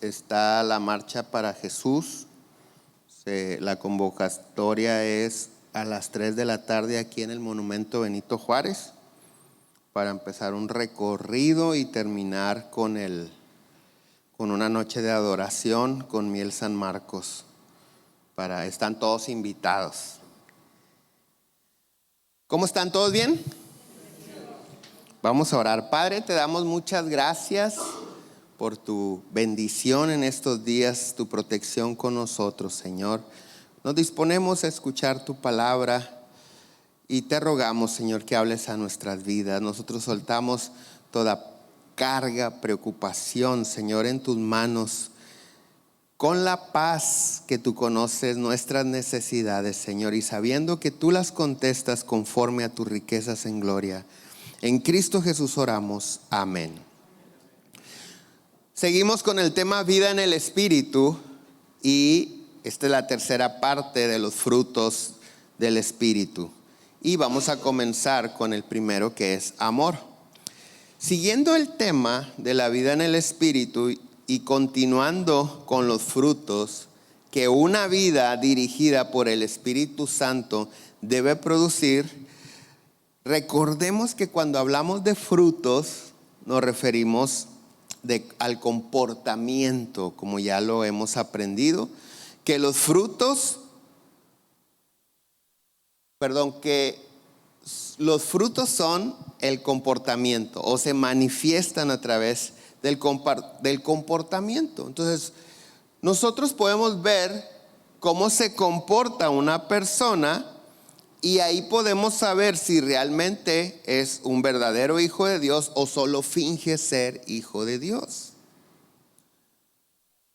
está la Marcha para Jesús. La convocatoria es a las 3 de la tarde aquí en el Monumento Benito Juárez, para empezar un recorrido y terminar con una noche de adoración con Miel San Marcos. Están todos invitados. ¿Cómo están? ¿Todos bien? Vamos a orar. Padre, te damos muchas gracias por tu bendición en estos días, tu protección con nosotros, Señor. Nos disponemos a escuchar tu palabra y te rogamos, Señor, que hables a nuestras vidas. Nosotros soltamos toda carga, preocupación, Señor, en tus manos, con la paz que tú conoces nuestras necesidades, Señor, y sabiendo que tú las contestas conforme a tus riquezas en gloria. En Cristo Jesús oramos. Amén. Seguimos con el tema vida en el Espíritu y esta es la tercera parte de los frutos del Espíritu. Y vamos a comenzar con el primero, que es amor. Siguiendo el tema de la vida en el Espíritu y continuando con los frutos que una vida dirigida por el Espíritu Santo debe producir, recordemos que cuando hablamos de frutos nos referimos al comportamiento, como ya lo hemos aprendido, que los frutos son el comportamiento o se manifiestan a través del comportamiento. Entonces, nosotros podemos ver cómo se comporta una persona y ahí podemos saber si realmente es un verdadero hijo de Dios o solo finge ser hijo de Dios.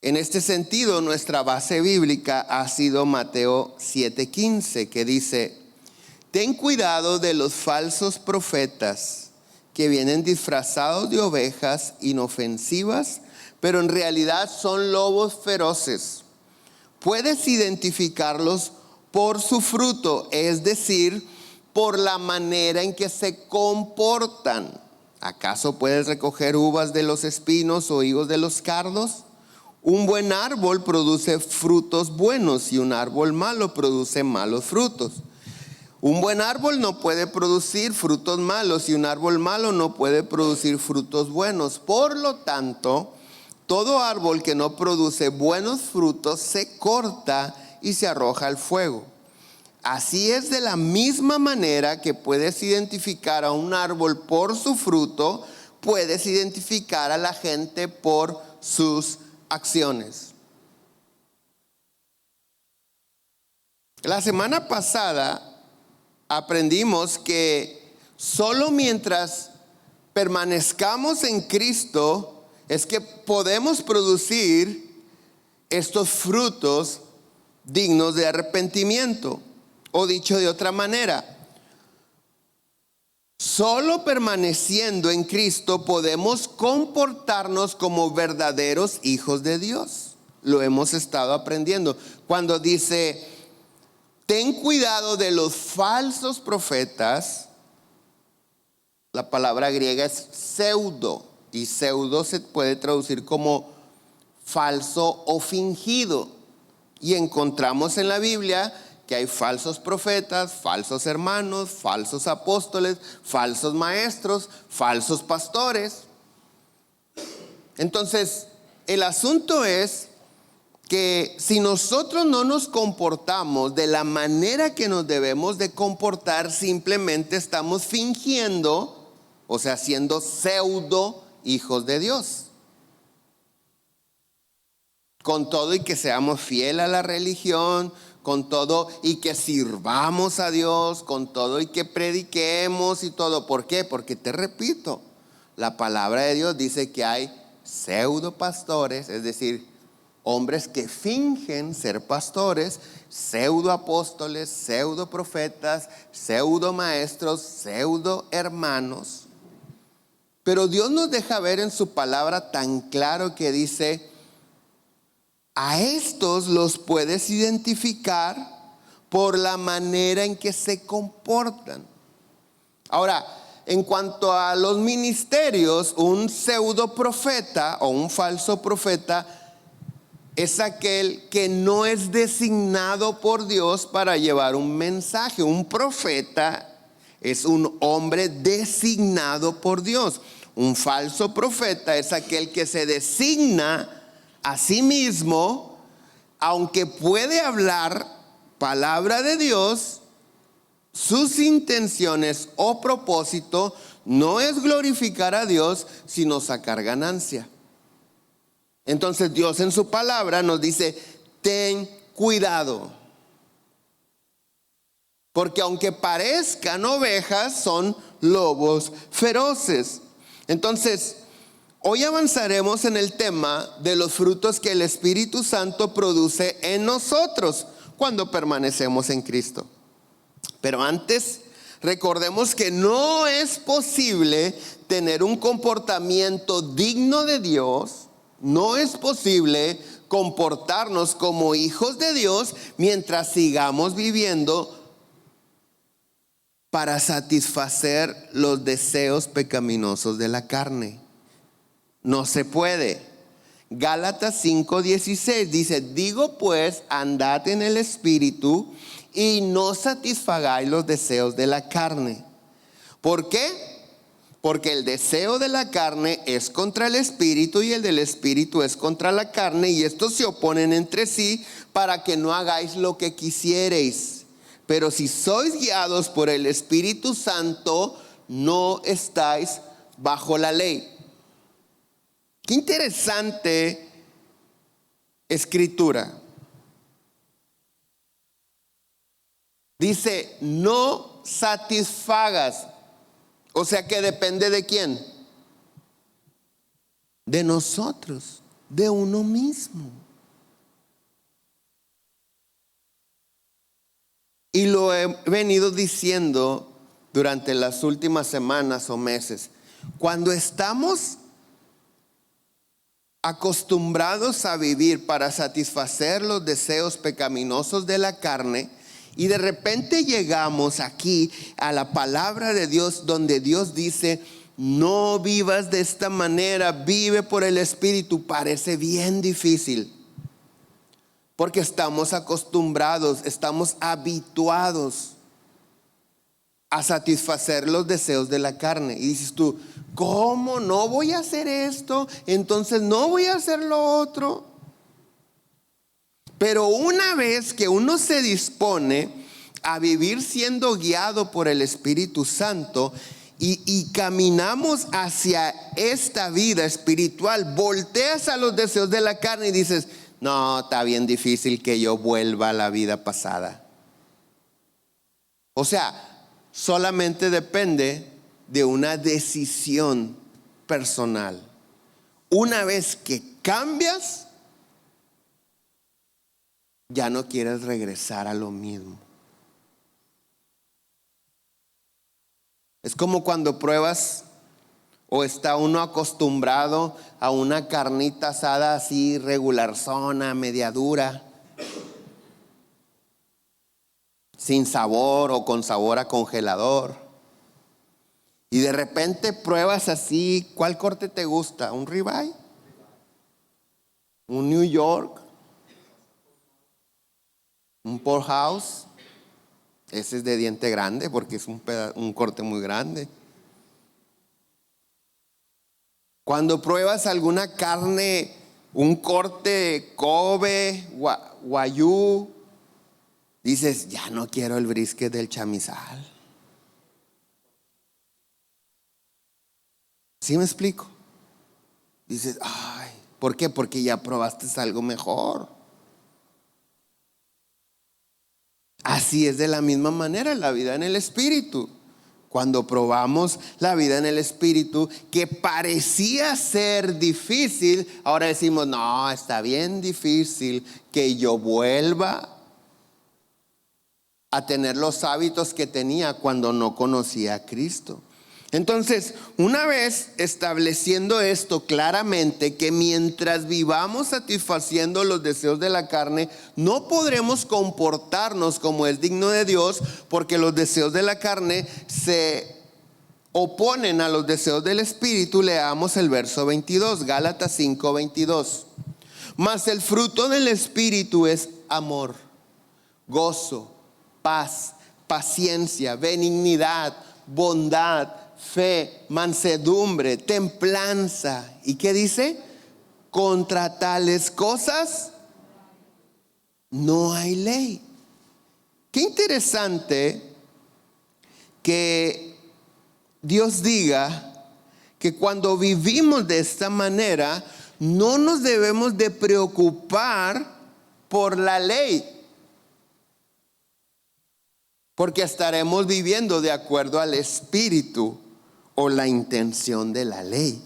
En este sentido, nuestra base bíblica ha sido Mateo 7:15, que dice: ten cuidado de los falsos profetas que vienen disfrazados de ovejas inofensivas, pero en realidad son lobos feroces. Puedes identificarlos por su fruto, es decir, por la manera en que se comportan. ¿Acaso puedes recoger uvas de los espinos o higos de los cardos? Un buen árbol produce frutos buenos y un árbol malo produce malos frutos. Un buen árbol no puede producir frutos malos y un árbol malo no puede producir frutos buenos. Por lo tanto, todo árbol que no produce buenos frutos se corta y se arroja al fuego. Así es, de la misma manera que puedes identificar a un árbol por su fruto, puedes identificar a la gente por sus acciones. La semana pasada aprendimos que solo mientras permanezcamos en Cristo es que podemos producir estos frutos dignos de arrepentimiento. O dicho de otra manera, solo permaneciendo en Cristo podemos comportarnos como verdaderos hijos de Dios. Lo hemos estado aprendiendo. Cuando dice: ten cuidado de los falsos profetas, la palabra griega es pseudo, y pseudo se puede traducir como falso o fingido. Y encontramos en la Biblia que hay falsos profetas, falsos hermanos, falsos apóstoles, falsos maestros, falsos pastores. Entonces, el asunto es que si nosotros no nos comportamos de la manera que nos debemos de comportar, simplemente estamos fingiendo, o sea, siendo pseudo hijos de Dios. Con todo y que seamos fieles a la religión, con todo y que sirvamos a Dios, con todo y que prediquemos y todo. ¿Por qué? Porque te repito, la palabra de Dios dice que hay pseudo pastores, es decir, hombres que fingen ser pastores, pseudo apóstoles, pseudo profetas, pseudo maestros, pseudo hermanos. Pero Dios nos deja ver en su palabra tan claro que dice: a estos los puedes identificar por la manera en que se comportan. Ahora, en cuanto a los ministerios, un pseudo profeta o un falso profeta es aquel que no es designado por Dios para llevar un mensaje. Un profeta es un hombre designado por Dios. Un falso profeta es aquel que se designa a sí mismo, aunque puede hablar palabra de Dios. Sus intenciones o propósito no es glorificar a Dios, sino sacar ganancia. Entonces Dios en su palabra nos dice: ten cuidado, porque aunque parezcan ovejas, son lobos feroces. Entonces, hoy avanzaremos en el tema de los frutos que el Espíritu Santo produce en nosotros cuando permanecemos en Cristo. Pero antes, recordemos que no es posible tener un comportamiento digno de Dios. No es posible comportarnos como hijos de Dios mientras sigamos viviendo para satisfacer los deseos pecaminosos de la carne. No se puede. Gálatas 5:16 dice: digo pues, andad en el Espíritu y no satisfagáis los deseos de la carne. ¿Por qué? Porque el deseo de la carne es contra el Espíritu y el del Espíritu es contra la carne, y estos se oponen entre sí para que no hagáis lo que quisiereis. Pero si sois guiados por el Espíritu Santo, no estáis bajo la ley. Qué interesante escritura. Dice: no satisfagas. O sea que depende ¿de quién? De nosotros, de uno mismo. Y lo he venido diciendo durante las últimas semanas o meses. Cuando estamos acostumbrados a vivir para satisfacer los deseos pecaminosos de la carne, y de repente llegamos aquí a la palabra de Dios, donde Dios dice: no vivas de esta manera, vive por el Espíritu. Parece bien difícil, porque estamos acostumbrados, estamos habituados a satisfacer los deseos de la carne. Y dices tú: ¿cómo no voy a hacer esto? Entonces no voy a hacer lo otro. Pero una vez que uno se dispone a vivir siendo guiado por el Espíritu Santo y caminamos hacia esta vida espiritual, volteas a los deseos de la carne y dices: no, está bien difícil que yo vuelva a la vida pasada. O sea, solamente depende de una decisión personal. Una vez que cambias, ya no quieres regresar a lo mismo. Es como cuando pruebas o está uno acostumbrado a una carnita asada así regularzona, media dura, sin sabor o con sabor a congelador. Y de repente pruebas así. ¿Cuál corte te gusta? ¿Un ribeye? ¿Un New York? ¿Un porterhouse? Ese es de diente grande porque es un corte muy grande. Cuando pruebas alguna carne, un corte Kobe, Wagyu, dices: ya no quiero el brisket del chamizal. ¿Sí me explico? Dices: ay, ¿por qué? Porque ya probaste algo mejor. Así es de la misma manera la vida en el Espíritu. Cuando probamos la vida en el Espíritu, que parecía ser difícil, ahora decimos: no, está bien difícil que yo vuelva a tener los hábitos que tenía cuando no conocía a Cristo. Entonces, una vez estableciendo esto claramente, que mientras vivamos satisfaciendo los deseos de la carne, no podremos comportarnos como es digno de Dios, porque los deseos de la carne se oponen a los deseos del Espíritu. Leamos el verso 22, Gálatas 5:22. Mas el fruto del Espíritu es amor, gozo, paz, paciencia, benignidad, bondad, fe, mansedumbre, templanza. ¿Y qué dice? Contra tales cosas no hay ley. Qué interesante que Dios diga que cuando vivimos de esta manera, no nos debemos de preocupar por la ley, porque estaremos viviendo de acuerdo al espíritu o la intención de la ley.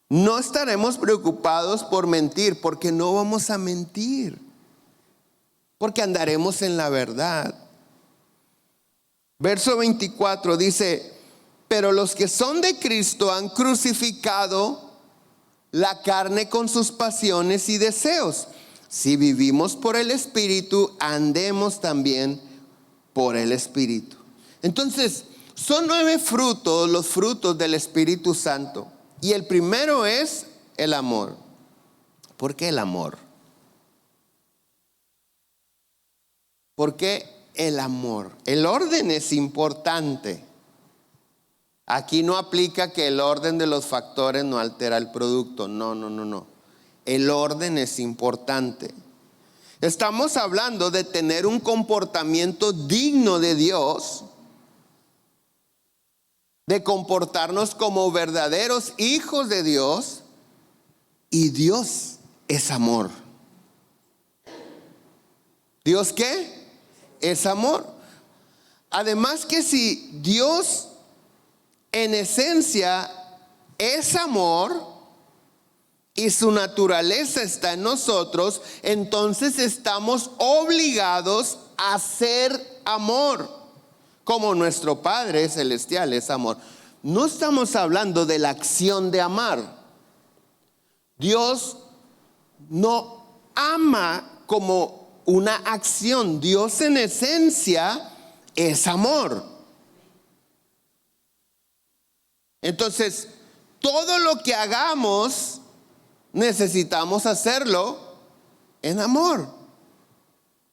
No estaremos preocupados por mentir, porque no vamos a mentir, porque andaremos en la verdad. Verso 24 dice: pero los que son de Cristo han crucificado la carne con sus pasiones y deseos. Si vivimos por el Espíritu, andemos también por el Espíritu. Entonces, son 9 frutos, los frutos del Espíritu Santo. Y el primero es el amor. ¿Por qué el amor? ¿Por qué el amor? El orden es importante. Aquí no aplica que el orden de los factores no altera el producto. No. El orden es importante. Estamos hablando de tener un comportamiento digno de Dios, de comportarnos como verdaderos hijos de Dios, y Dios es amor. ¿Dios qué? Es amor. Además que si Dios en esencia es amor y su naturaleza está en nosotros, entonces estamos obligados a ser amor, como nuestro Padre Celestial es amor. No estamos hablando de la acción de amar. Dios no ama como una acción. Dios en esencia es amor. Entonces, todo lo que hagamos, necesitamos hacerlo en amor,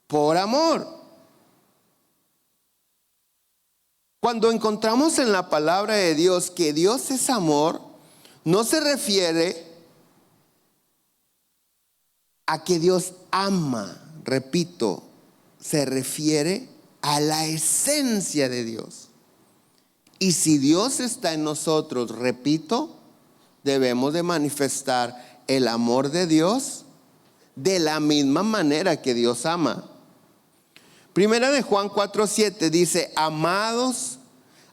por amor. Cuando encontramos en la palabra de Dios que Dios es amor, no se refiere a que Dios ama, repito, se refiere a la esencia de Dios. Y si Dios está en nosotros, repito, debemos de manifestar el amor de Dios de la misma manera que Dios ama. Primera de Juan 4:7 dice: amados,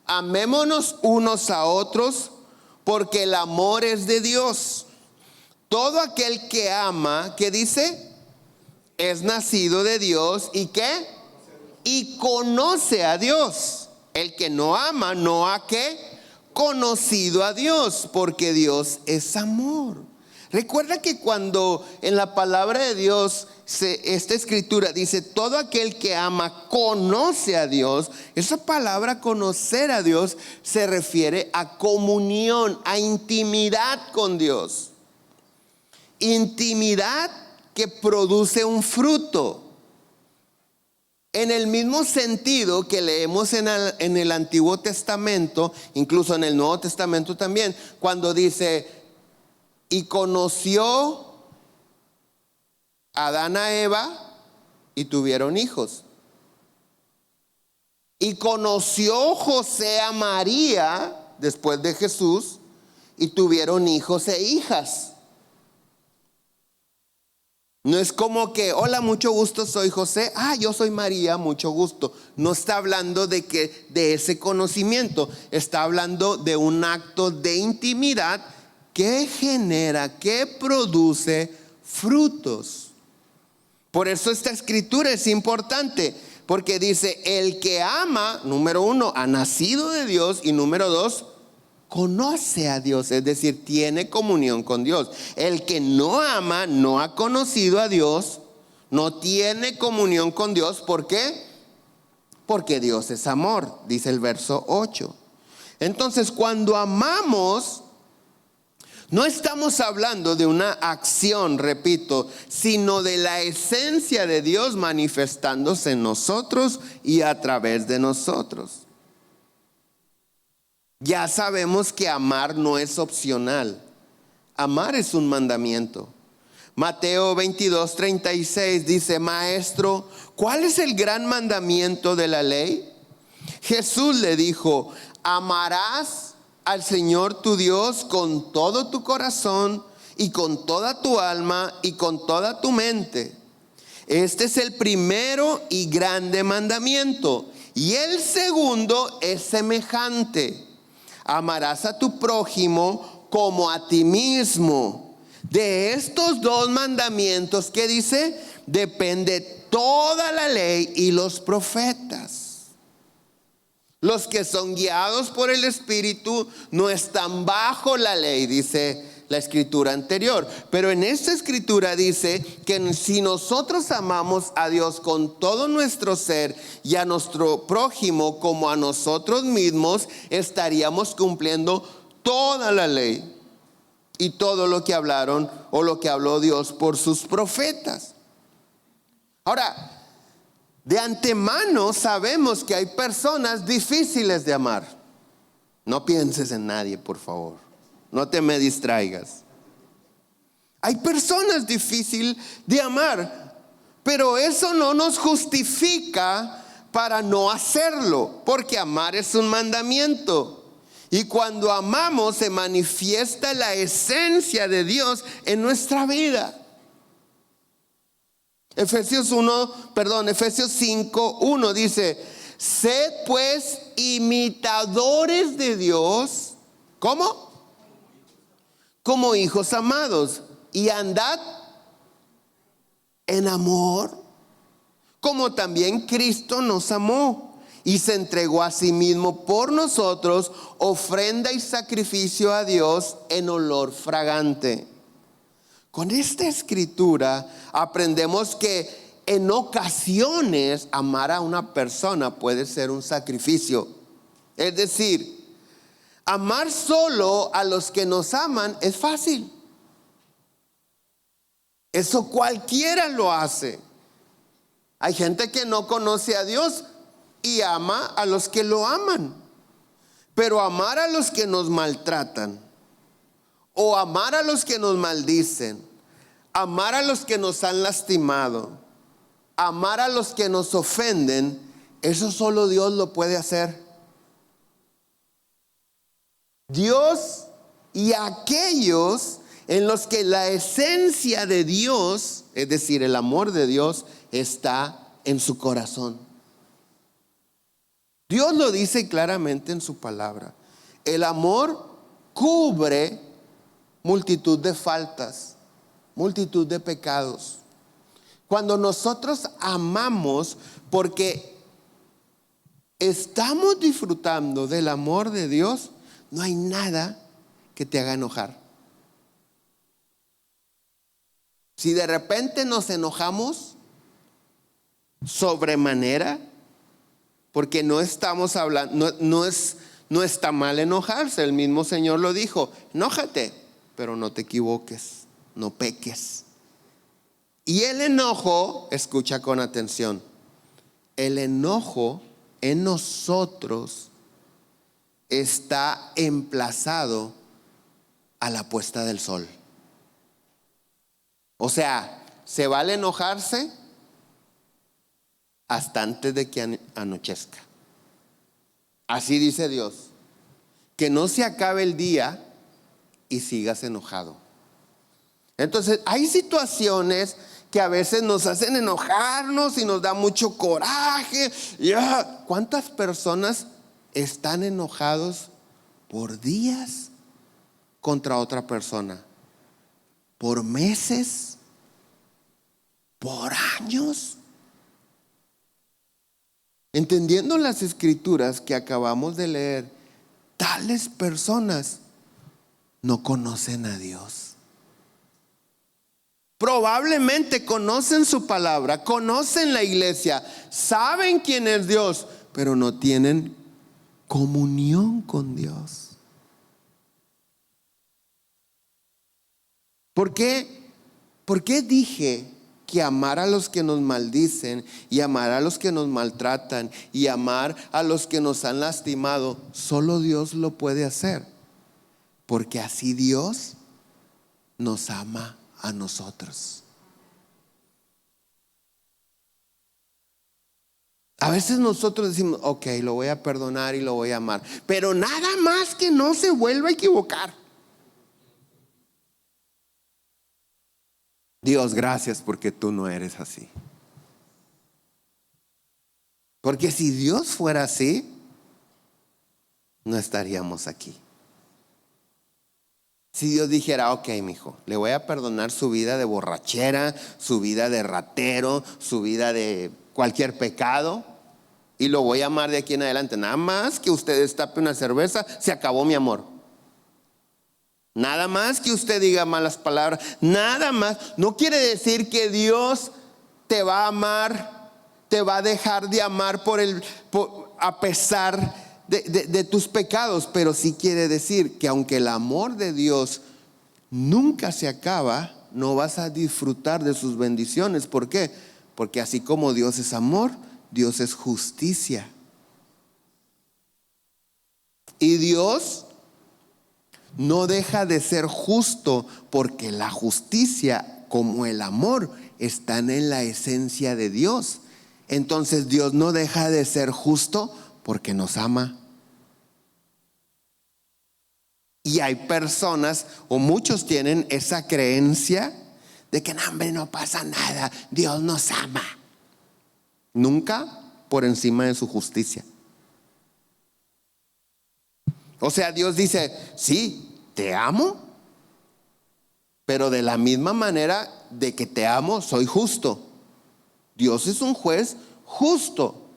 amémonos unos a otros, porque el amor es de Dios. Todo aquel que ama, ¿qué dice? Es nacido de Dios. ¿Y qué? Y conoce a Dios. El que no ama, no ha ¿qué? Conocido a Dios, porque Dios es amor. Recuerda que cuando en la palabra de Dios esta escritura dice: todo aquel que ama conoce a Dios. Esa palabra conocer a Dios se refiere a comunión, a intimidad con Dios. Intimidad que produce un fruto. En el mismo sentido que leemos en el Antiguo Testamento, incluso en el Nuevo Testamento también, cuando dice: y conoció Adán a Eva y tuvieron hijos. Y conoció José a María después de Jesús y tuvieron hijos e hijas. No es como que: hola, mucho gusto, soy José. Yo soy María, mucho gusto. No está hablando de ese conocimiento. Está hablando de un acto de intimidad que genera, que produce frutos. Por eso esta escritura es importante, porque dice: el que ama, número 1, ha nacido de Dios, y número 2, conoce a Dios, es decir, tiene comunión con Dios. El que no ama no ha conocido a Dios, no tiene comunión con Dios. ¿Por qué? Porque Dios es amor, dice el verso 8. Entonces, cuando amamos, No estamos hablando de una acción, repito, sino de la esencia de Dios manifestándose en nosotros y a través de nosotros. Ya sabemos que amar no es opcional. Amar es un mandamiento. Mateo 22:36 dice: Maestro, ¿cuál es el gran mandamiento de la ley? Jesús le dijo: amarás al Señor tu Dios con todo tu corazón y con toda tu alma y con toda tu mente. Este es el primero y grande mandamiento. Y el segundo es semejante: amarás a tu prójimo como a ti mismo. De estos dos mandamientos, ¿qué dice? Depende toda la ley y los profetas. Los que son guiados por el Espíritu no están bajo la ley, dice la escritura anterior. Pero en esta escritura dice que si nosotros amamos a Dios con todo nuestro ser y a nuestro prójimo como a nosotros mismos, estaríamos cumpliendo toda la ley y todo lo que hablaron o lo que habló Dios por sus profetas. Ahora, de antemano sabemos que hay personas difíciles de amar. No pienses en nadie, por favor. No te me distraigas. Hay personas difíciles de amar, pero eso no nos justifica para no hacerlo, porque amar es un mandamiento. Y cuando amamos se manifiesta la esencia de Dios en nuestra vida. Efesios 5:1 dice: sed pues imitadores de Dios. ¿Cómo? Como hijos amados, y andad en amor, como también Cristo nos amó y se entregó a sí mismo por nosotros, ofrenda y sacrificio a Dios en olor fragante. Con esta escritura aprendemos que en ocasiones amar a una persona puede ser un sacrificio. Es decir, amar solo a los que nos aman es fácil. Eso cualquiera lo hace. Hay gente que no conoce a Dios y ama a los que lo aman. Pero amar a los que nos maltratan, o amar a los que nos maldicen, amar a los que nos han lastimado, amar a los que nos ofenden, eso solo Dios lo puede hacer. Dios y aquellos en los que la esencia de Dios, es decir, el amor de Dios, está en su corazón. Dios lo dice claramente en su palabra. El amor cubre multitud de faltas, multitud de pecados. Cuando nosotros amamos porque estamos disfrutando del amor de Dios, no hay nada que te haga enojar. Si de repente nos enojamos sobremanera, porque no estamos hablando, no está mal enojarse. El mismo Señor lo dijo: enójate, pero no te equivoques, no peques. Y el enojo, escucha con atención, el enojo en nosotros está emplazado a la puesta del sol. O sea, se vale enojarse hasta antes de que anochezca. Así dice Dios, que no se acabe el día y sigas enojado. Entonces hay situaciones que a veces nos hacen enojarnos y nos da mucho coraje. ¿Cuántas personas están enojados por días contra otra persona? ¿Por meses? ¿Por años? Entendiendo las escrituras que acabamos de leer, tales personas no conocen a Dios. Probablemente conocen su palabra, conocen la iglesia, saben quién es Dios, pero no tienen comunión con Dios. ¿Por qué? ¿Por qué dije que amar a los que nos maldicen y amar a los que nos maltratan y amar a los que nos han lastimado, solo Dios lo puede hacer? Porque así Dios nos ama a nosotros. A veces nosotros decimos, ok, lo voy a perdonar y lo voy a amar, pero nada más que no se vuelva a equivocar. Dios, gracias porque tú no eres así. Porque si Dios fuera así, no estaríamos aquí. Si Dios dijera, ok, mijo, le voy a perdonar su vida de borrachera, su vida de ratero, su vida de cualquier pecado, y lo voy a amar de aquí en adelante. Nada más que usted destape una cerveza, se acabó mi amor. Nada más que usted diga malas palabras, nada más. No quiere decir que Dios te va a amar, te va a dejar de amar a pesar de tus pecados, pero sí quiere decir que aunque el amor de Dios nunca se acaba, no vas a disfrutar de sus bendiciones. ¿Por qué? Porque así como Dios es amor, Dios es justicia. Y Dios no deja de ser justo, porque la justicia como el amor están en la esencia de Dios. Entonces Dios no deja de ser justo porque nos ama. Y hay personas, o muchos tienen esa creencia de que no, hombre, no pasa nada, Dios nos ama. Nunca por encima de su justicia. O sea, Dios dice, sí, te amo, pero de la misma manera de que te amo, soy justo. Dios es un juez justo.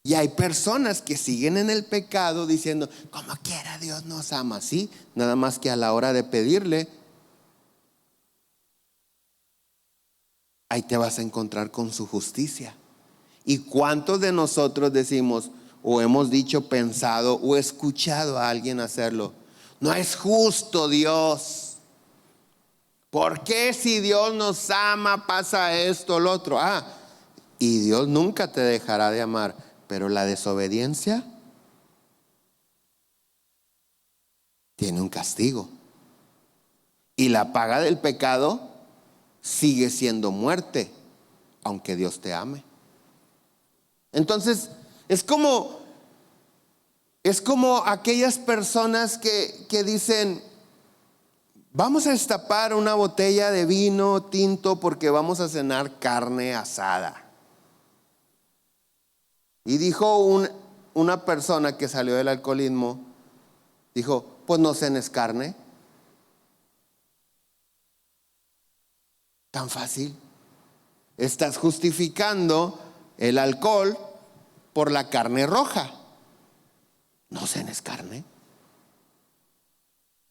Y hay personas que siguen en el pecado diciendo, como quiera Dios nos ama. Sí, nada más que a la hora de pedirle, ahí te vas a encontrar con su justicia. ¿Y cuántos de nosotros decimos, o hemos dicho, pensado o escuchado a alguien hacerlo? No es justo Dios. ¿Por qué si Dios nos ama pasa esto, lo otro? Y Dios nunca te dejará de amar, pero la desobediencia tiene un castigo. Y la paga del pecado sigue siendo muerte, aunque Dios te ame. Entonces, es como aquellas personas que dicen, vamos a destapar una botella de vino tinto porque vamos a cenar carne asada. Y dijo una persona que salió del alcoholismo, dijo, pues no cenes carne. Tan fácil. Estás justificando el alcohol por la carne roja. No cenes carne.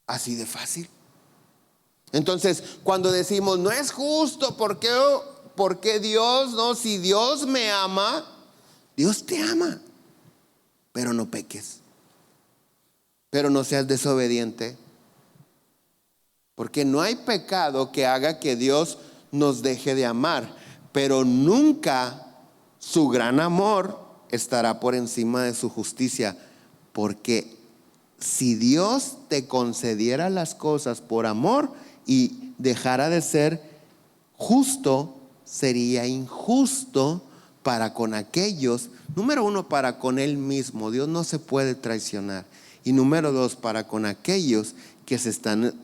Así de fácil. Entonces, cuando decimos, no es justo, ¿por qué Dios no? Si Dios me ama, Dios te ama, pero no peques, pero no seas desobediente, porque no hay pecado que haga que Dios nos deje de amar, pero nunca su gran amor estará por encima de su justicia, porque si Dios te concediera las cosas por amor y dejara de ser justo, sería injusto para con aquellos, número uno, para con Él mismo. Dios no se puede traicionar. Y número dos, para con aquellos que se están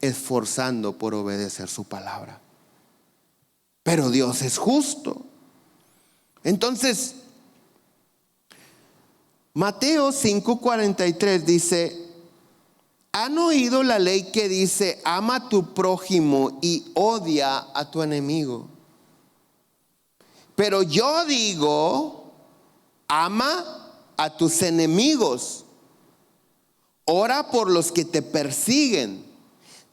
esforzando por obedecer su palabra. Pero Dios es justo. Entonces, Mateo 5:43 dice, ¿han oído la ley que dice, ama a tu prójimo y odia a tu enemigo? Pero yo digo, ama a tus enemigos, ora por los que te persiguen.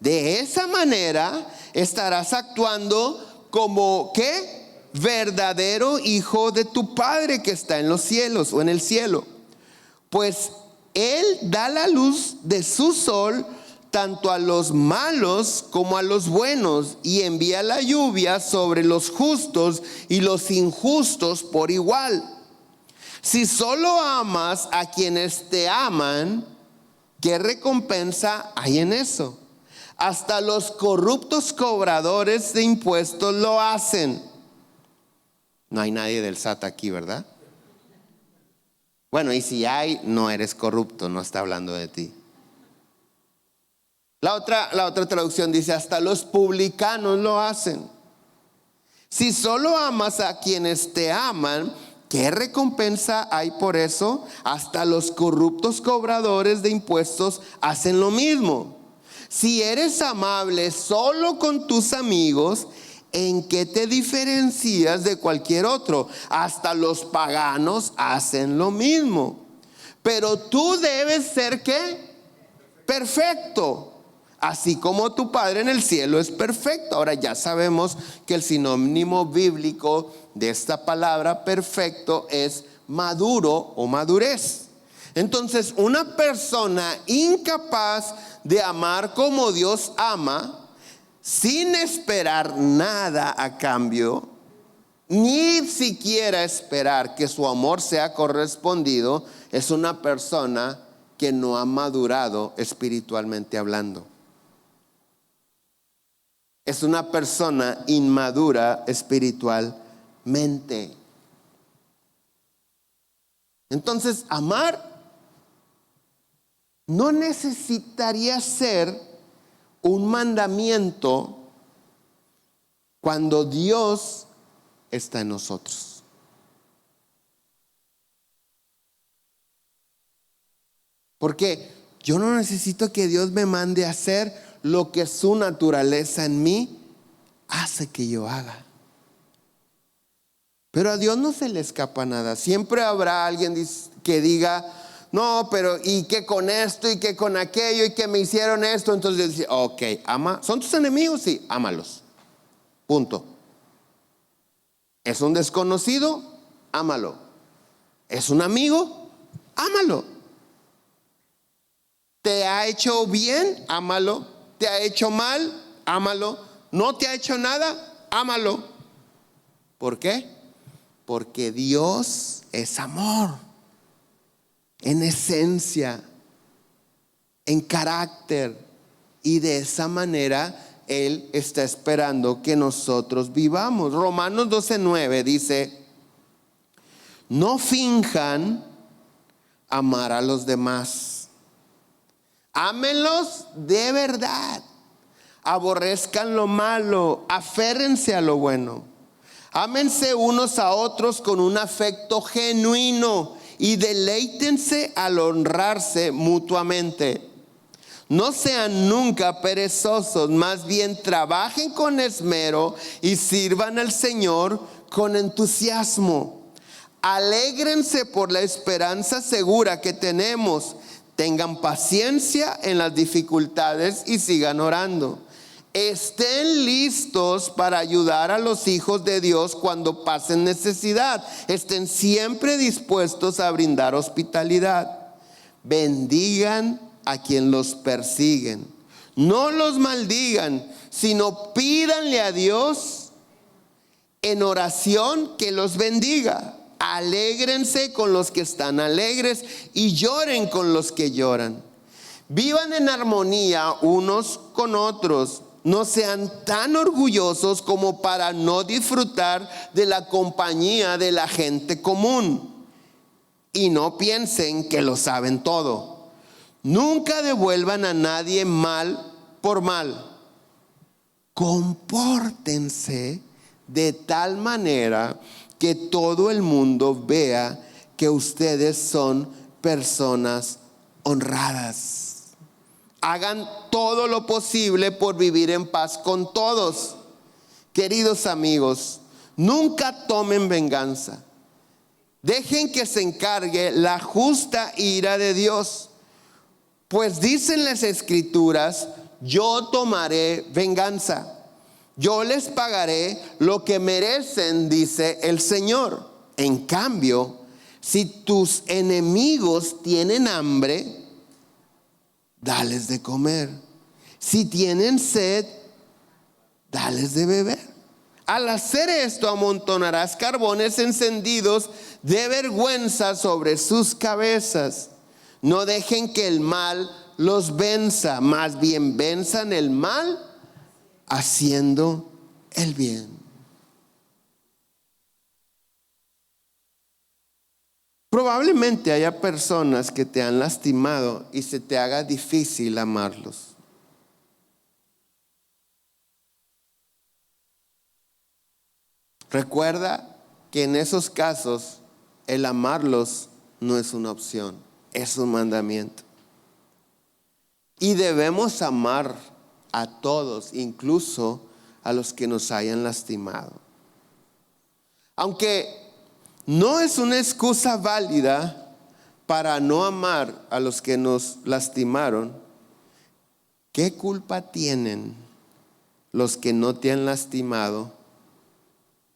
De esa manera estarás actuando como, ¿qué? Verdadero hijo de tu Padre que está en los cielos o en el cielo. Pues Él da la luz de su sol tanto a los malos como a los buenos, y envía la lluvia sobre los justos y los injustos por igual. Si solo amas a quienes te aman, ¿qué recompensa hay en eso? Hasta los corruptos cobradores de impuestos lo hacen. No hay nadie del SAT aquí, ¿verdad? Bueno, y si hay, no eres corrupto, no está hablando de ti. La otra traducción dice, hasta los publicanos lo hacen. Si solo amas a quienes te aman, ¿qué recompensa hay por eso? Hasta los corruptos cobradores de impuestos hacen lo mismo. Si eres amable solo con tus amigos, ¿en qué te diferencias de cualquier otro? Hasta los paganos hacen lo mismo. Pero tú debes ser ¿qué? Perfecto, así como tu Padre en el cielo es perfecto. Ahora ya sabemos que el sinónimo bíblico de esta palabra perfecto es maduro o madurez. Entonces, una persona incapaz de amar como Dios ama, sin esperar nada a cambio, ni siquiera esperar que su amor sea correspondido, es una persona que no ha madurado espiritualmente hablando. Es una persona inmadura espiritualmente. Entonces, amar no necesitaría ser un mandamiento cuando Dios está en nosotros. Porque yo no necesito que Dios me mande a hacer lo que su naturaleza en mí hace que yo haga. Pero a Dios no se le escapa nada. Siempre habrá alguien que diga, no, pero ¿y qué con esto? ¿Y qué con aquello? ¿Y que me hicieron esto? Entonces dice, ok, ama. ¿Son tus enemigos? Sí, ámalos. Punto. ¿Es un desconocido? Ámalo. ¿Es un amigo? Ámalo. ¿Te ha hecho bien? Ámalo. ¿Te ha hecho mal? Ámalo. ¿No te ha hecho nada? Ámalo. ¿Por qué? Porque Dios es amor. En esencia, en carácter, y de esa manera Él está esperando que nosotros vivamos. Romanos 12:9 dice, no finjan amar a los demás, ámenlos de verdad, aborrezcan lo malo, aférrense a lo bueno, ámense unos a otros con un afecto genuino y deleítense al honrarse mutuamente. No sean nunca perezosos, más bien trabajen con esmero y sirvan al Señor con entusiasmo. Alégrense por la esperanza segura que tenemos. Tengan paciencia en las dificultades y sigan orando. Estén listos para ayudar a los hijos de Dios cuando pasen necesidad. Estén siempre dispuestos a brindar hospitalidad. Bendigan a quien los persiguen. No los maldigan, sino pídanle a Dios en oración que los bendiga. Alégrense con los que están alegres y lloren con los que lloran. Vivan en armonía unos con otros. No sean tan orgullosos como para no disfrutar de la compañía de la gente común. Y no piensen que lo saben todo. Nunca devuelvan a nadie mal por mal. Compórtense de tal manera que todo el mundo vea que ustedes son personas honradas. Hagan todo lo posible por vivir en paz con todos. Queridos amigos, nunca tomen venganza. Dejen que se encargue la justa ira de Dios. Pues dicen las Escrituras, yo tomaré venganza. Yo les pagaré lo que merecen, dice el Señor. En cambio, si tus enemigos tienen hambre, dales de comer. Si tienen sed, dales de beber. Al hacer esto, amontonarás carbones encendidos de vergüenza sobre sus cabezas. No dejen que el mal los venza, más bien venzan el mal haciendo el bien. Probablemente haya personas que te han lastimado y se te haga difícil amarlos. Recuerda que en esos casos el amarlos no es una opción, es un mandamiento. Y debemos amar a todos, incluso a los que nos hayan lastimado. Aunque no es una excusa válida para no amar a los que nos lastimaron, ¿qué culpa tienen los que no te han lastimado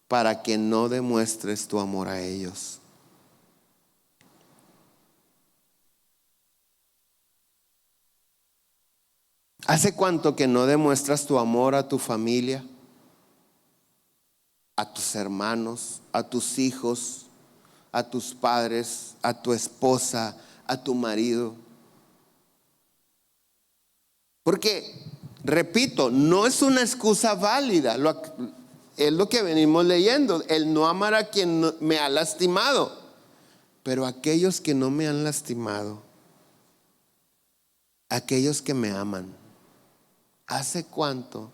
para que no demuestres tu amor a ellos? ¿Hace cuánto que no demuestras tu amor a tu familia, a tus hermanos, a tus hijos, a tus padres, a tu esposa, a tu marido? Porque, repito, no es una excusa válida. Es lo que venimos leyendo, el no amar a quien me ha lastimado. Pero aquellos que no me han lastimado, aquellos que me aman, ¿hace cuánto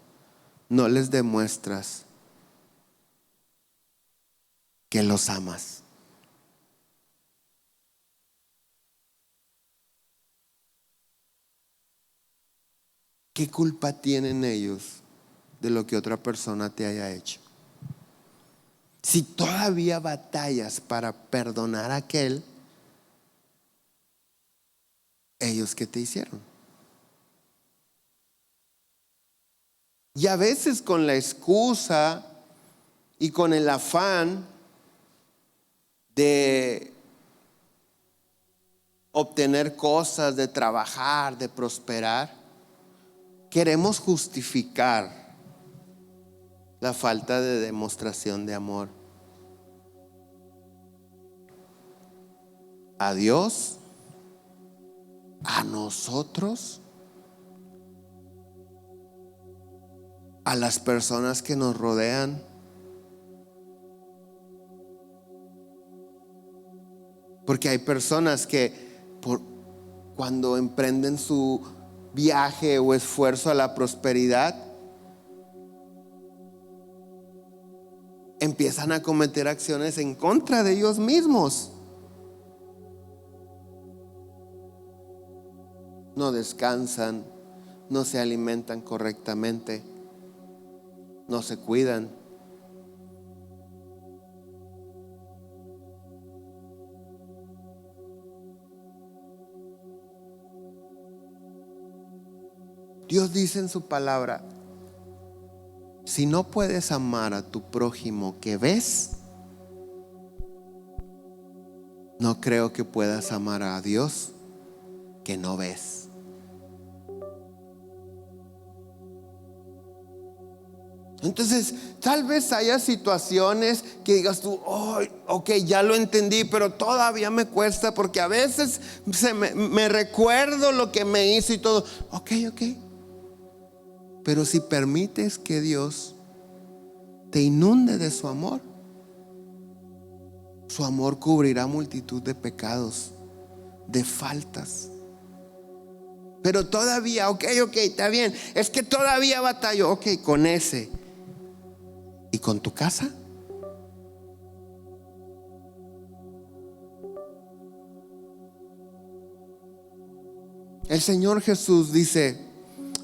no les demuestras que los amas? ¿Qué culpa tienen ellos de lo que otra persona te haya hecho? Si todavía batallas para perdonar a aquel, ellos que te hicieron. Y a veces con la excusa y con el afán de obtener cosas, de trabajar, de prosperar, queremos justificar la falta de demostración de amor a Dios, a nosotros, a las personas que nos rodean. Porque hay personas que cuando emprenden su viaje o esfuerzo a la prosperidad, empiezan a cometer acciones en contra de ellos mismos. No descansan, no se alimentan correctamente, no se cuidan. Dios dice en su palabra: si no puedes amar a tu prójimo que ves, no creo que puedas amar a Dios que no ves. Entonces, tal vez haya situaciones que digas tú: oh, ok, ya lo entendí, pero todavía me cuesta, porque a veces me recuerdo lo que me hizo y todo. Ok. Pero si permites que Dios te inunde de su amor cubrirá multitud de pecados, de faltas. Pero todavía, ok, está bien, es que todavía batallo. Ok, con ese. ¿Y con tu casa? El Señor Jesús dice: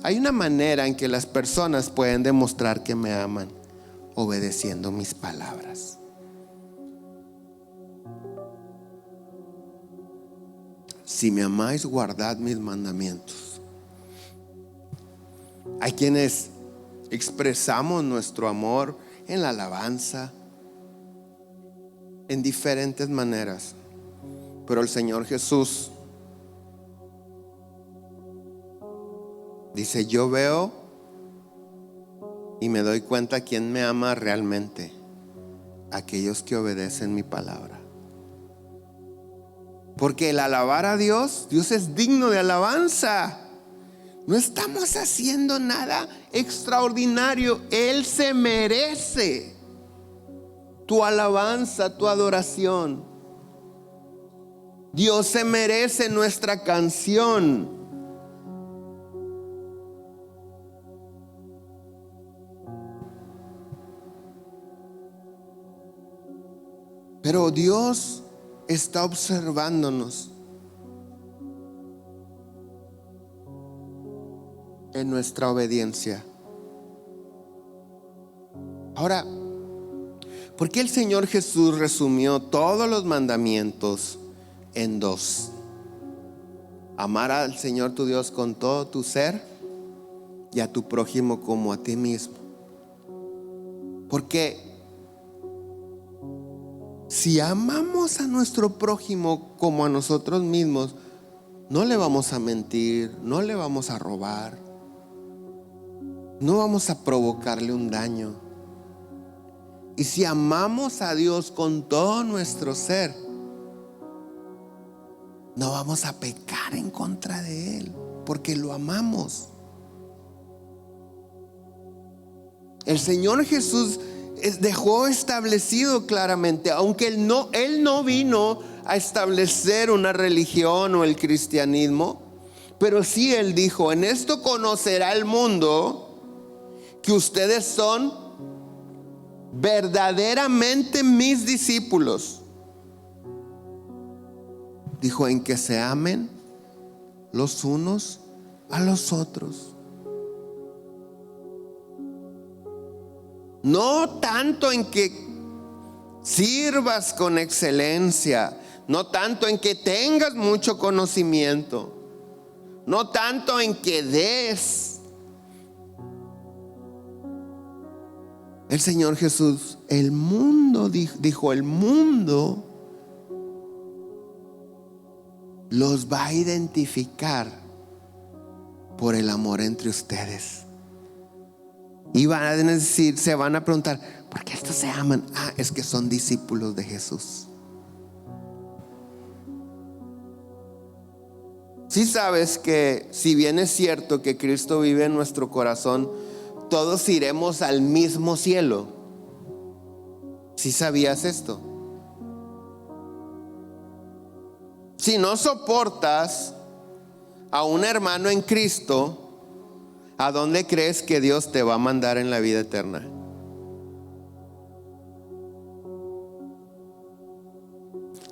hay una manera en que las personas pueden demostrar que me aman, obedeciendo mis palabras. Si me amáis, guardad mis mandamientos. Hay quienes expresamos nuestro amor en la alabanza, en diferentes maneras, pero el Señor Jesús Dice, yo veo y me doy cuenta quién me ama realmente. Aquellos que obedecen mi palabra. Porque el alabar a Dios, Dios es digno de alabanza. No estamos haciendo nada extraordinario. Él se merece tu alabanza, tu adoración. Dios se merece nuestra canción. Pero Dios está observándonos en nuestra obediencia. Ahora, ¿por qué el Señor Jesús resumió todos los mandamientos en 2? Amar al Señor tu Dios con todo tu ser y a tu prójimo como a ti mismo. Porque si amamos a nuestro prójimo como a nosotros mismos, no le vamos a mentir, no le vamos a robar, no vamos a provocarle un daño. Y si amamos a Dios con todo nuestro ser, no vamos a pecar en contra de Él, porque lo amamos. El Señor Jesús dejó establecido claramente, aunque Él no vino a establecer una religión o el cristianismo, pero sí Él dijo, en esto conocerá el mundo que ustedes son verdaderamente mis discípulos. Dijo, en que se amen los unos a los otros. No tanto en que sirvas con excelencia, no tanto en que tengas mucho conocimiento, no tanto en que des. El Señor Jesús, el mundo, dijo, el mundo los va a identificar por el amor entre ustedes. Y van a decir, se van a preguntar, ¿por qué estos se aman? Es que son discípulos de Jesús. Sí sabes que si bien es cierto que Cristo vive en nuestro corazón, todos iremos al mismo cielo. ¿Sí sabías esto? Si no soportas a un hermano en Cristo, ¿a dónde crees que Dios te va a mandar en la vida eterna?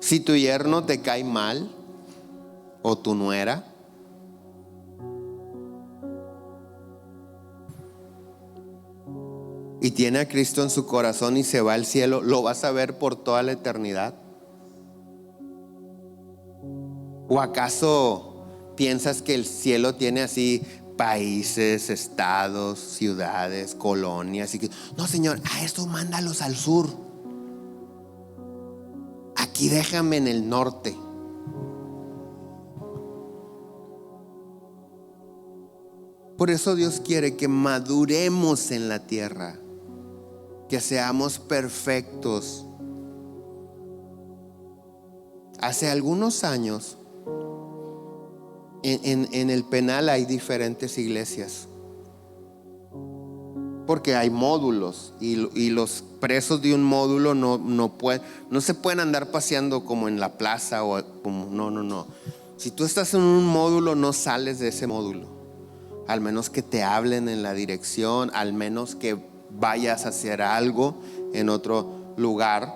Si tu yerno te cae mal, o tu nuera, y tiene a Cristo en su corazón y se va al cielo, ¿lo vas a ver por toda la eternidad? ¿O acaso piensas que el cielo tiene así países, estados, ciudades, colonias? Y que, no, Señor, a estos mándalos al sur. Aquí déjame en el norte. Por eso Dios quiere que maduremos en la tierra, que seamos perfectos. Hace algunos años, en el penal hay diferentes iglesias, porque hay módulos y los presos de un módulo no se pueden andar paseando como en la plaza o como, no. Si tú estás en un módulo, no sales de ese módulo, al menos que te hablen en la dirección, al menos que vayas a hacer algo en otro lugar,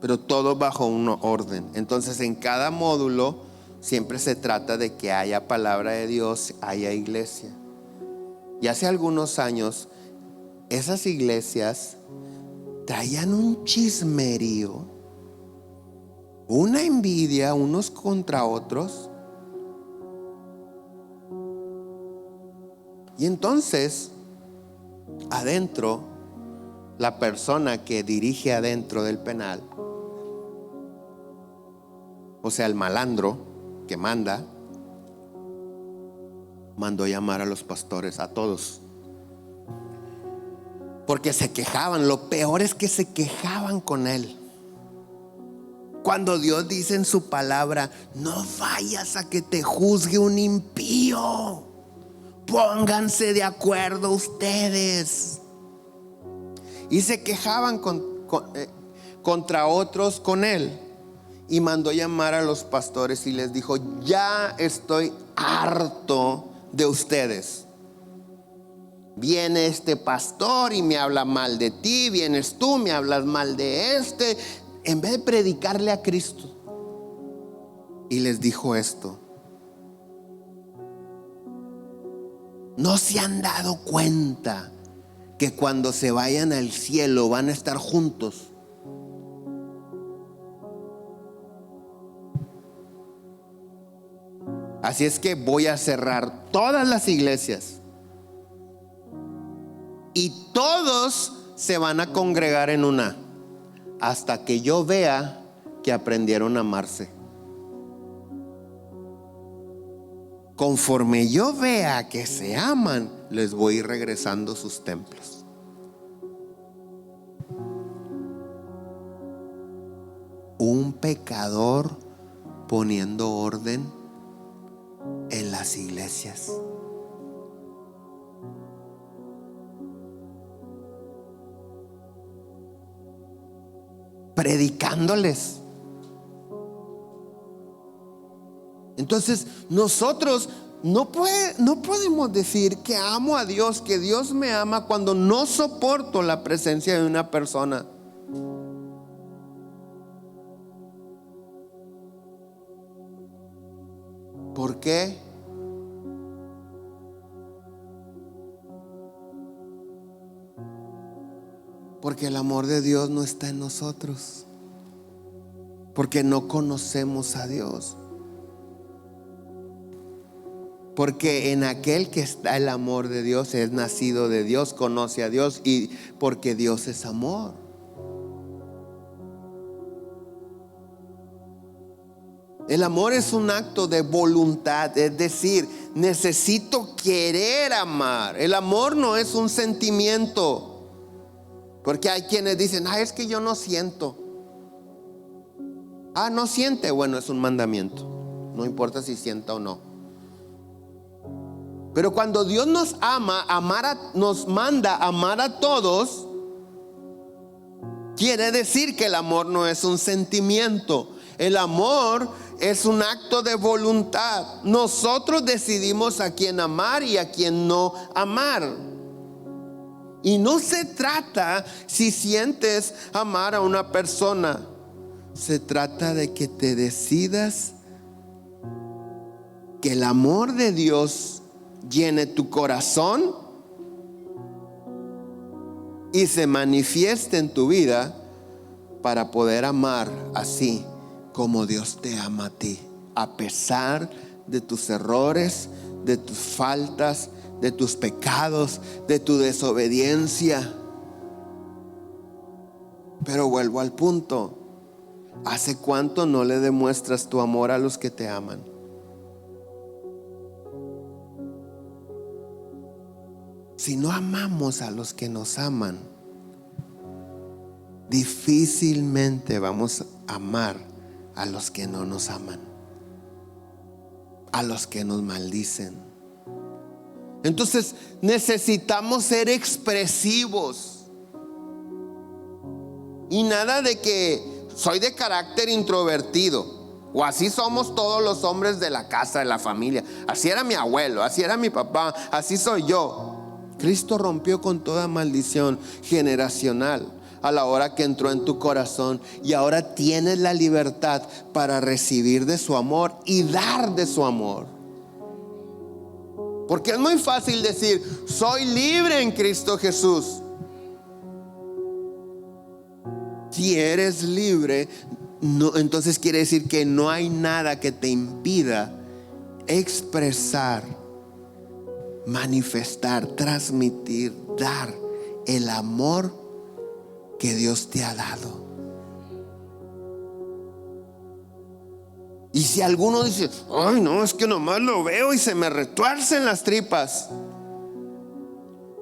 pero todo bajo un orden. Entonces en cada módulo siempre se trata de que haya palabra de Dios, haya iglesia. Y hace algunos años esas iglesias traían un chismerío, una envidia unos contra otros. Y entonces adentro, la persona que dirige adentro del penal, o sea, el malandro que manda, mandó llamar a los pastores, a todos. Porque se quejaban. Lo peor es que se quejaban con él. Cuando Dios dice en su palabra: no vayas a que te juzgue un impío. Pónganse de acuerdo ustedes. Y se quejaban contra otros con él. Y mandó llamar a los pastores y les dijo: ya estoy harto de ustedes. Viene este pastor y me habla mal de ti. Vienes tú, me hablas mal de este. En vez de predicarle a Cristo. Y les dijo esto: ¿no se han dado cuenta que cuando se vayan al cielo van a estar juntos? Así es que voy a cerrar todas las iglesias y todos se van a congregar en una, hasta que yo vea que aprendieron a amarse. Conforme yo vea que se aman, les voy a ir regresando sus templos. Un pecador poniendo orden en las iglesias. Predicándoles. Entonces nosotros no podemos decir que amo a Dios, que Dios me ama, cuando no soporto la presencia de una persona. ¿Por qué? Porque el amor de Dios no está en nosotros. Porque no conocemos a Dios. Porque en aquel que está el amor de Dios, es nacido de Dios, conoce a Dios, y porque Dios es amor. El amor es un acto de voluntad, es decir, necesito querer amar. El amor no es un sentimiento. Porque hay quienes dicen: es que yo no siento. No siente. Bueno, es un mandamiento. No importa si sienta o no. Pero cuando Dios nos ama, nos manda a amar a todos, quiere decir que el amor no es un sentimiento. El amor es un acto de voluntad. Nosotros decidimos a quién amar y a quién no amar. Y no se trata si sientes amar a una persona. Se trata de que te decidas que el amor de Dios llene tu corazón y se manifieste en tu vida para poder amar así como Dios te ama a ti, a pesar de tus errores, de tus faltas, de tus pecados, de tu desobediencia. Pero vuelvo al punto: ¿hace cuánto no le demuestras tu amor a los que te aman? Si no amamos a los que nos aman, difícilmente vamos a amar a los que no nos aman, a los que nos maldicen. Entonces necesitamos ser expresivos. Y nada de que soy de carácter introvertido, o así somos todos los hombres de la casa, de la familia. Así era mi abuelo, así era mi papá, así soy yo. Cristo rompió con toda maldición generacional a la hora que entró en tu corazón, y ahora tienes la libertad para recibir de su amor y dar de su amor. Porque es muy fácil decir: soy libre en Cristo Jesús. Si eres libre, entonces quiere decir que no hay nada que te impida expresar, manifestar, transmitir, dar el amor que Dios te ha dado. Y si alguno dice, ay no, es que nomás lo veo y se me retuercen las tripas,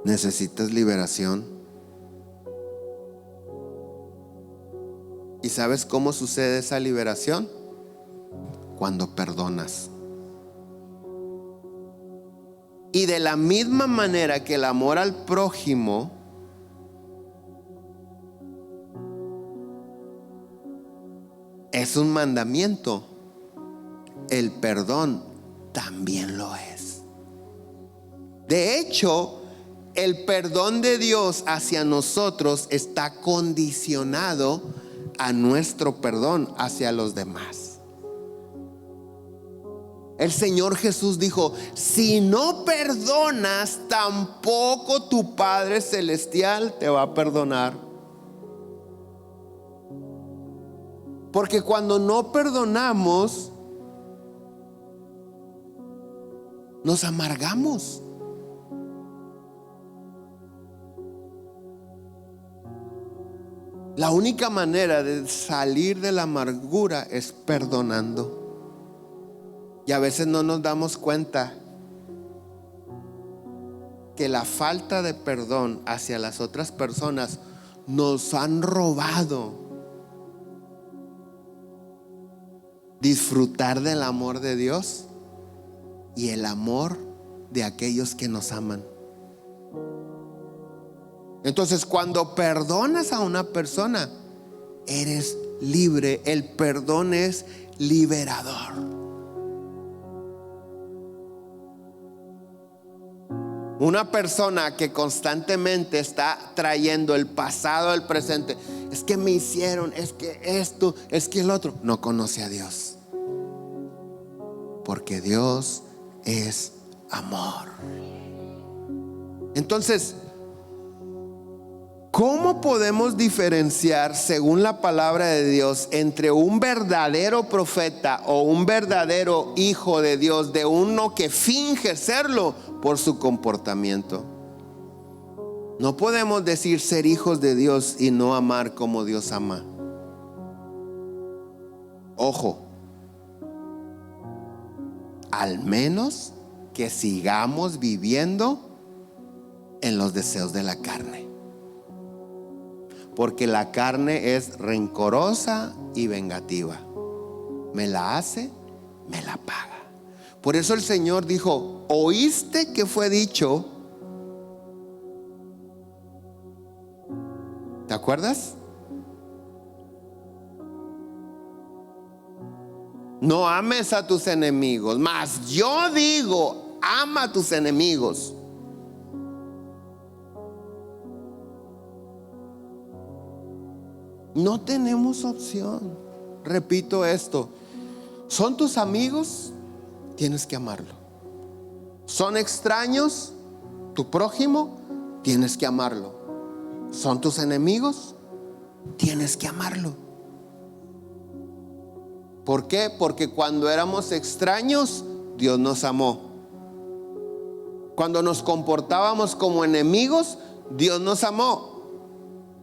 necesitas liberación. ¿Y sabes cómo sucede esa liberación? Cuando perdonas. Y de la misma manera que el amor al prójimo es un mandamiento, el perdón también lo es. De hecho, el perdón de Dios hacia nosotros está condicionado a nuestro perdón hacia los demás. El Señor Jesús dijo, si no perdonas, tampoco tu Padre Celestial te va a perdonar. Porque cuando no perdonamos, nos amargamos. La única manera de salir de la amargura es perdonando. Y a veces no nos damos cuenta que la falta de perdón hacia las otras personas nos han robado disfrutar del amor de Dios y el amor de aquellos que nos aman. Entonces, cuando perdonas a una persona, eres libre. El perdón es liberador. Una persona que constantemente está trayendo el pasado al presente, es que me hicieron, es que esto, es que el otro, no conoce a Dios. Porque Dios es amor. Entonces, ¿cómo podemos diferenciar, según la palabra de Dios, entre un verdadero profeta o un verdadero hijo de Dios de uno que finge serlo por su comportamiento? No podemos decir ser hijos de Dios y no amar como Dios ama. Ojo, al menos que sigamos viviendo en los deseos de la carne. Porque la carne es rencorosa y vengativa. Me la hace, me la paga. Por eso el Señor dijo, ¿oíste que fue dicho? ¿Te acuerdas? No ames a tus enemigos, mas yo digo, ama a tus enemigos. No tenemos opción. Repito esto: ¿son tus amigos? Tienes que amarlo. ¿Son extraños? ¿Tu prójimo? Tienes que amarlo. ¿Son tus enemigos? Tienes que amarlo. ¿Por qué? Porque cuando éramos extraños, Dios nos amó. Cuando nos comportábamos como enemigos, Dios nos amó.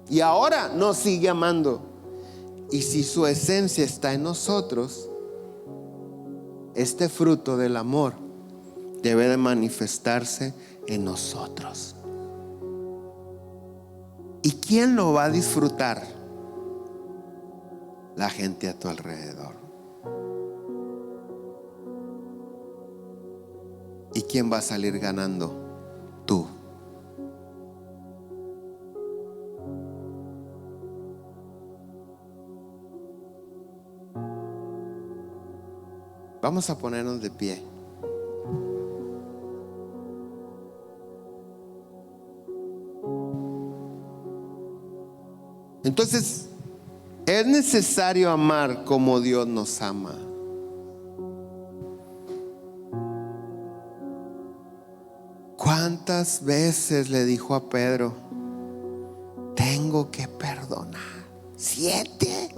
Y ahora nos sigue amando. Y si su esencia está en nosotros, este fruto del amor debe de manifestarse en nosotros. ¿Y quién lo va a disfrutar? La gente a tu alrededor. ¿Y quién va a salir ganando? Tú. Vamos a ponernos de pie. Entonces, es necesario amar como Dios nos ama. ¿Cuántas veces le dijo a Pedro, tengo que perdonar? 7.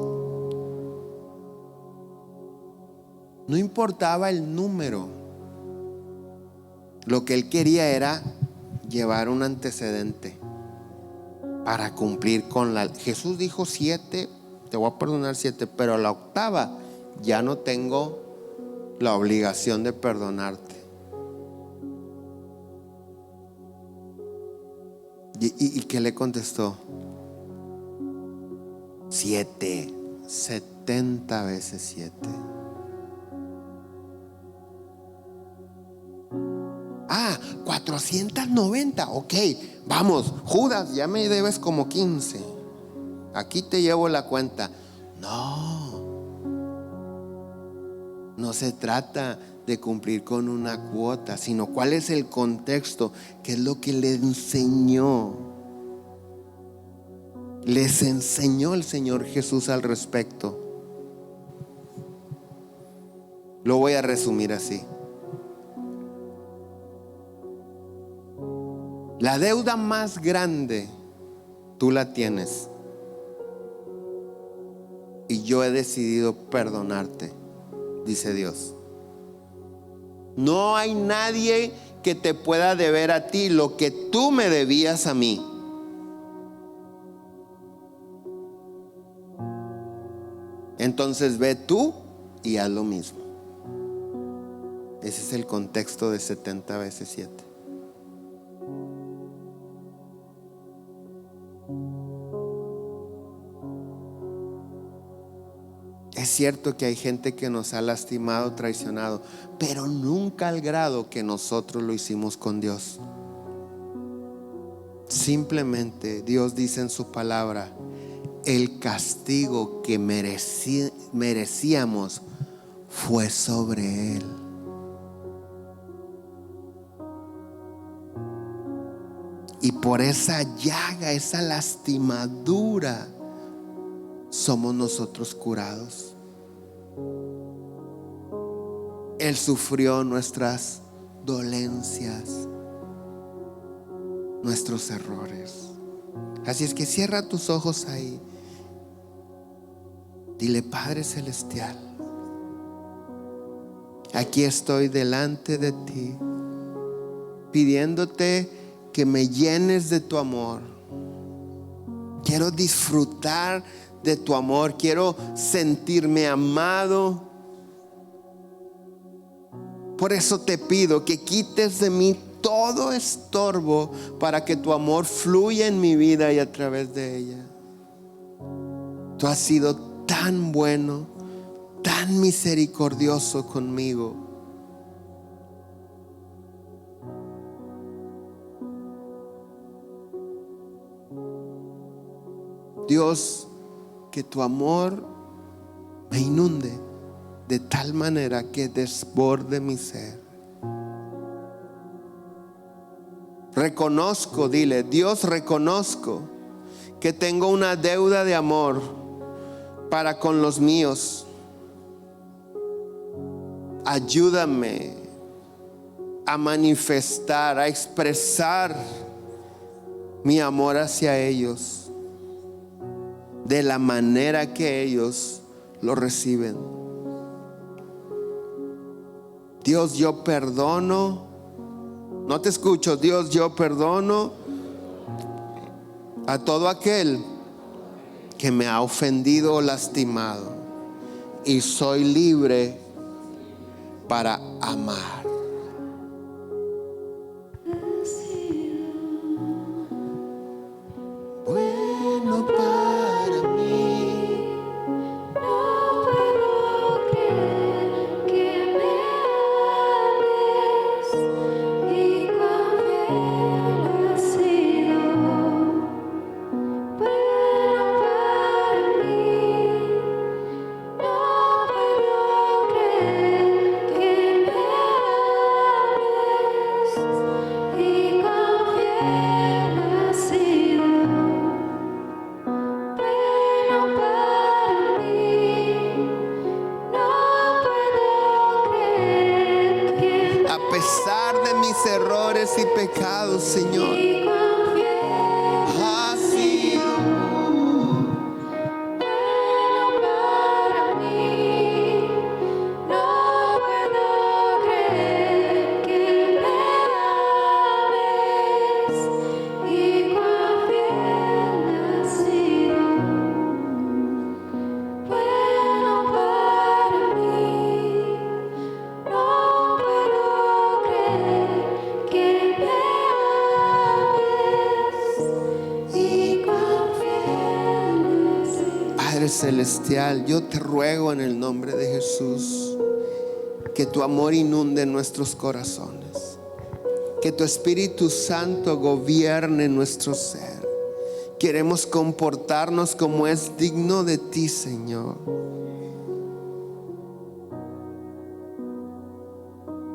No importaba el número. Lo que él quería era llevar un antecedente para cumplir con la... Jesús dijo 7, te voy a perdonar 7, pero a la octava ya no tengo la obligación de perdonarte. ¿Y qué le contestó? 70 veces 7. Ah, 490. Ok, vamos, Judas, ya me debes como 15. Aquí te llevo la cuenta. No se trata de cumplir con una cuota, sino cuál es el contexto, qué es lo que le enseñó. Les enseñó el Señor Jesús al respecto. Lo voy a resumir así. La deuda más grande tú la tienes, y yo he decidido perdonarte, dice Dios. No hay nadie que te pueda deber a ti lo que tú me debías a mí. Entonces ve tú y haz lo mismo. Ese es el contexto de 70 veces 7. Es cierto que hay gente que nos ha lastimado, traicionado, pero nunca al grado que nosotros lo hicimos con Dios. Simplemente Dios dice en su palabra: el castigo que merecíamos fue sobre Él. Y por esa llaga, esa lastimadura, somos nosotros curados. Él sufrió nuestras dolencias, nuestros errores. Así es que cierra tus ojos ahí. Dile: Padre Celestial, aquí estoy delante de ti, pidiéndote que me llenes de tu amor. Quiero disfrutar de tu amor, quiero sentirme amado. Por eso te pido que quites de mí todo estorbo para que tu amor fluya en mi vida y a través de ella. Tú has sido tan bueno, tan misericordioso conmigo. Dios, que tu amor me inunde de tal manera que desborde mi ser. Reconozco, dile: Dios, reconozco que tengo una deuda de amor para con los míos. Ayúdame a manifestar, a expresar mi amor hacia ellos de la manera que ellos lo reciben. Dios, yo perdono. No te escucho. Dios, yo perdono a todo aquel que me ha ofendido o lastimado, y soy libre para amar. Bueno para mí. No puedo creer que me ames y cuán fiel has sido. Bueno para mí, no puedo creer que me Padre celestial, yo te ruego en el nombre de Jesús que tu amor inunde nuestros corazones, que tu Espíritu Santo gobierne nuestro ser. Queremos comportarnos como es digno de ti, Señor.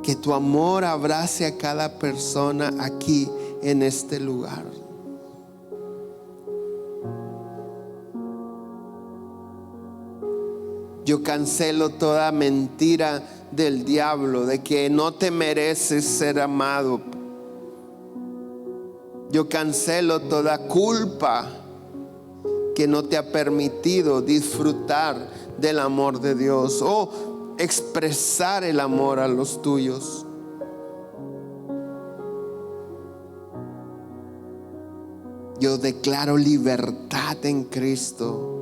Que tu amor abrace a cada persona aquí en este lugar. Yo cancelo toda mentira del diablo de que no te mereces ser amado. Yo cancelo toda culpa que no te ha permitido disfrutar del amor de Dios o expresar el amor a los tuyos. Yo declaro libertad en Cristo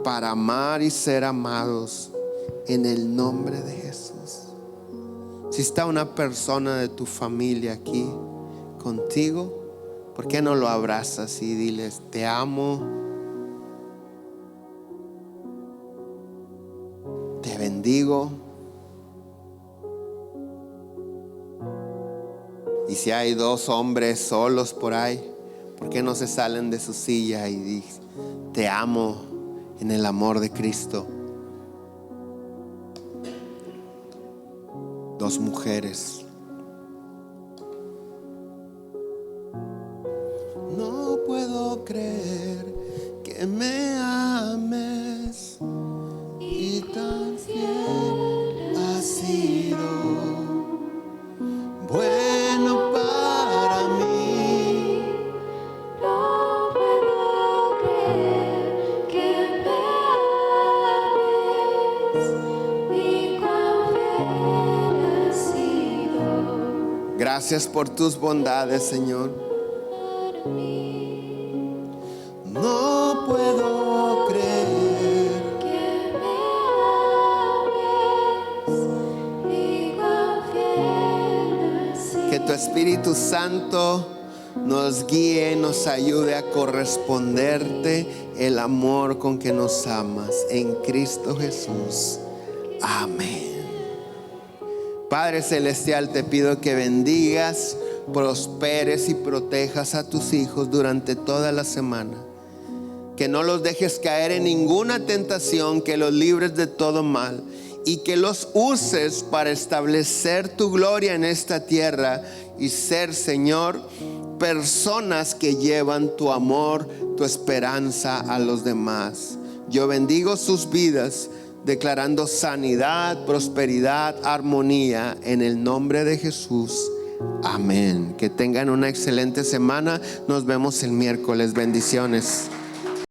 para amar y ser amados en el nombre de Jesús. Si está una persona de tu familia aquí contigo, ¿por qué no lo abrazas y diles: te amo, te bendigo? Y si hay dos hombres solos por ahí, ¿por qué no se salen de su silla y dicen: te amo en el amor de Cristo? Dos mujeres. No puedo creer que me ames y tan fiel has sido, bueno para mí. No puedo creer que me ames y cuán fiel has sido Gracias por tus bondades, Señor. para mí. No puedo creer Que me ames y cuán fiel has sido. que tu Espíritu Santo nos guíe, nos ayude a corresponderte el amor con que nos amas en Cristo Jesús. Amén. Padre celestial, te pido que bendigas, prosperes y protejas a tus hijos durante toda la semana. Que no los dejes caer en ninguna tentación, que los libres de todo mal y que los uses para establecer tu gloria en esta tierra y ser, Señor, personas que llevan tu amor, tu esperanza a los demás. Yo bendigo sus vidas, declarando sanidad, prosperidad, armonía en el nombre de Jesús. Amén. Que tengan una excelente semana. Nos vemos el miércoles. Bendiciones.